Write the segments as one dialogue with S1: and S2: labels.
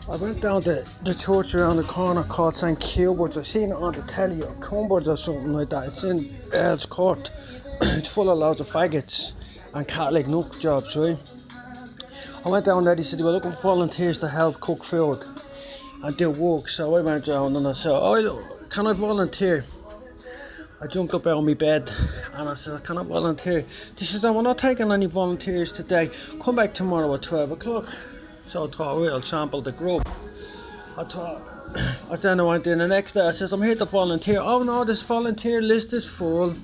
S1: I went down to the church around the corner called St. Kilbert's. I seen it on the telly or Cumber's or something like that. It's in Earl's Court. It's full of loads of faggots and Catholic nut jobs, right? I went down there, they said they were looking for volunteers to help cook food and do work. So I went down and I said, oh, can I volunteer? I jumped up out of my bed and I said, can I volunteer? They said, no, we're not taking any volunteers today. Come back tomorrow at 12 o'clock. So I thought, well, I'll sample the group. Then I went in the next day. I said, I'm here to volunteer. Oh no, this volunteer list is full.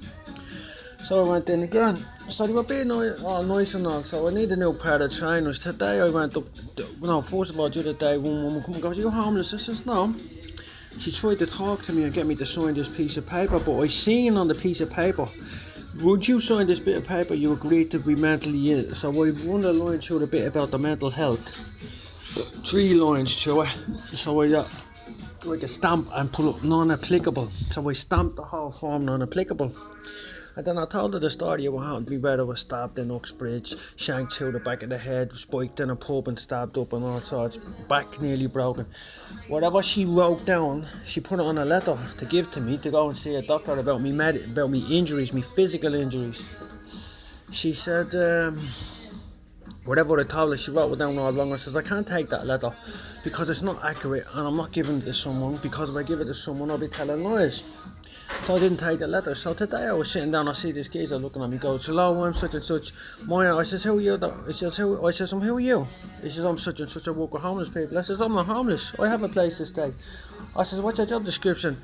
S1: So I went in again. So they were being all nice and all. So I need a new pair of trainers. Today I went up, first of all, the other day, one woman come and goes, are you homeless? I says, no. She tried to talk to me and get me to sign this piece of paper, but I seen on the piece of paper, would you sign this bit of paper you agreed to be mentally ill? So I run a line through the bit about the mental health. 3 lines through it. So I got like a stamp and put up non-applicable. So I stamped the whole form non-applicable. And then I told her the story of what happened to me, where I was stabbed in Uxbridge, shanked through the back of the head, spiked in a pub and stabbed up and all sorts, back nearly broken. Whatever she wrote down, she put it on a letter to give to me to go and see a doctor about me injuries, me physical injuries. She said, whatever I told her, she wrote it down all wrong. I said, I can't take that letter because it's not accurate and I'm not giving it to someone, because if I give it to someone I'll be telling lies. So I didn't take the letter. So today I was sitting down, I see this geezer looking at me, goes, hello, I'm such and such. I says, who are you? I says, who are you? He says, I'm such and such, I work with homeless people. I says, I'm not homeless, I have a place to stay. I says, what's your job description?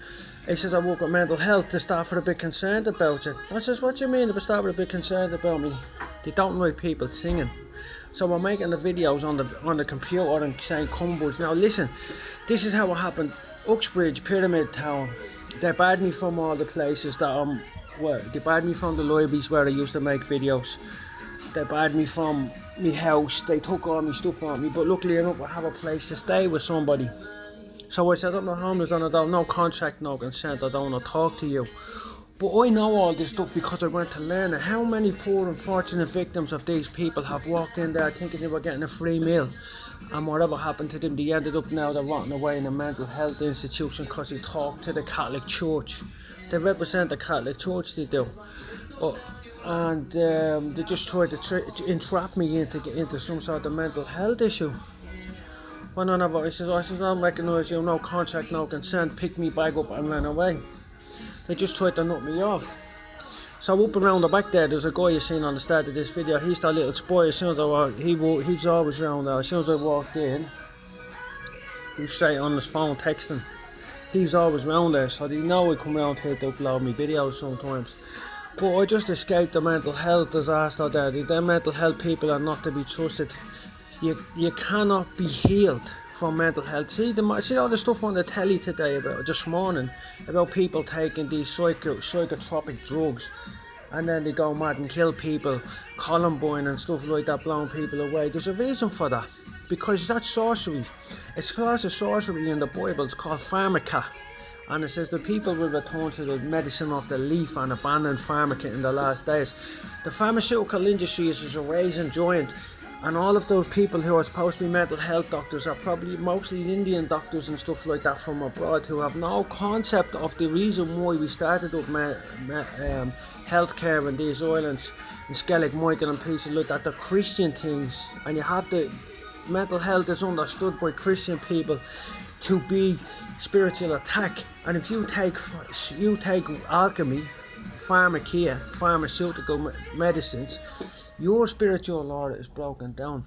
S1: He says, I work with mental health. The staff are a bit concerned about it. I says, what do you mean the staff are a bit concerned about me? They don't like people singing. So we're making the videos on the computer and saying Cumber's. Now listen, this is how it happened. Uxbridge, Pyramid Town. They barred me from all the places that they barred me from the libraries where I used to make videos. They barred me from my house. They took all my stuff from me. But luckily enough, I have a place to stay with somebody. So I said, I'm not homeless and I don't, no contract, no consent. I don't want to talk to you. But I know all this stuff because I went to learn it. How many poor unfortunate victims of these people have walked in there thinking they were getting a free meal, and whatever happened to them, they ended up now they're rotting away in a mental health institution because they talk to the Catholic Church. They represent the Catholic Church, they do. And they just tried to entrap me into some sort of mental health issue. When I says, I don't recognise you, no contract, no consent, picked me bag up and ran away. They just tried to nut me off. So up around the back there, there's a guy you seen on the start of this video. He's that little spoy. As soon as I walked, he's always around there. As soon as I walked in, he was straight on his phone texting. He's always around there, so they know I come around here to upload my videos sometimes. But I just escaped the mental health disaster there. The mental health people are not to be trusted. You cannot be healed from mental health. See all the stuff on the telly today about this morning about people taking these psychotropic drugs and then they go mad and kill people, Columbine and stuff like that, blowing people away. There's a reason for that, because that's sorcery. It's called a sorcery in the Bible. It's called Pharmikia, and it says the people will return to the medicine of the leaf and abandon Pharmikia in the last days. The pharmaceutical industry is a raging giant. And all of those people who are supposed to be mental health doctors are probably mostly Indian doctors and stuff like that from abroad, who have no concept of the reason why we started up healthcare in these islands, in Skellig, Michael and places like that. They're Christian things, and you have the mental health is understood by Christian people to be spiritual attack. And if you take alchemy, pharmacia, pharmaceutical medicines, your spiritual order is broken down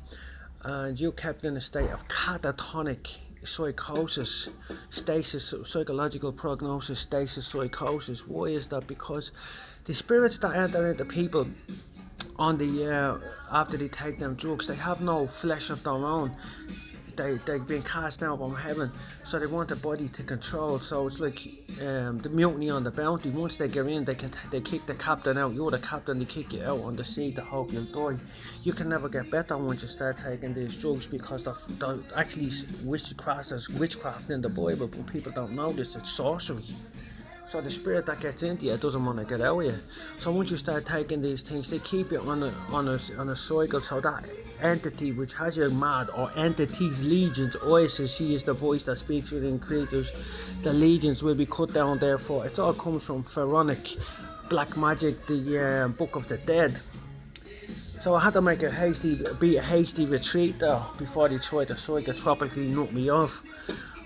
S1: and you're kept in a state of catatonic psychosis, stasis, psychological prognosis, stasis, psychosis. Why is that? Because the spirits that enter into people on the after they take them drugs, they have no flesh of their own. They've been cast down from heaven, so they want the body to control. So it's like the mutiny on the Bounty. Once they get in, they kick the captain out. You're the captain, they kick you out on the sea to hope you'll die. You can never get better once you start taking these drugs, because they're actually witchcraft in the Bible, but people don't know this. It's sorcery. So the spirit that gets into you doesn't want to get out of you. So once you start taking these things, they keep you on a cycle. So that entity which has you mad, or entities, legions, Isis, she is the voice that speaks within creatures. The legions will be cut down. Therefore, it all comes from pharaonic black magic, the Book of the Dead. So I had to make a hasty retreat there before they tried to psychotropically knock me off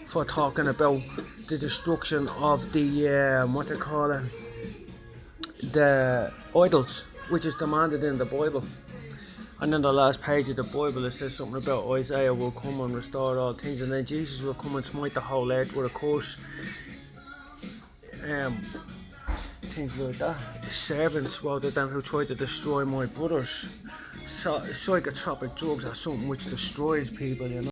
S1: for talking about the destruction of the the idols, which is demanded in the Bible. And then the last page of the Bible, it says something about Isaiah will come and restore all things, and then Jesus will come and smite the whole earth with a curse. Things like that. The servants were them who tried to destroy my brothers. So psychotropic drugs are something which destroys people, you know.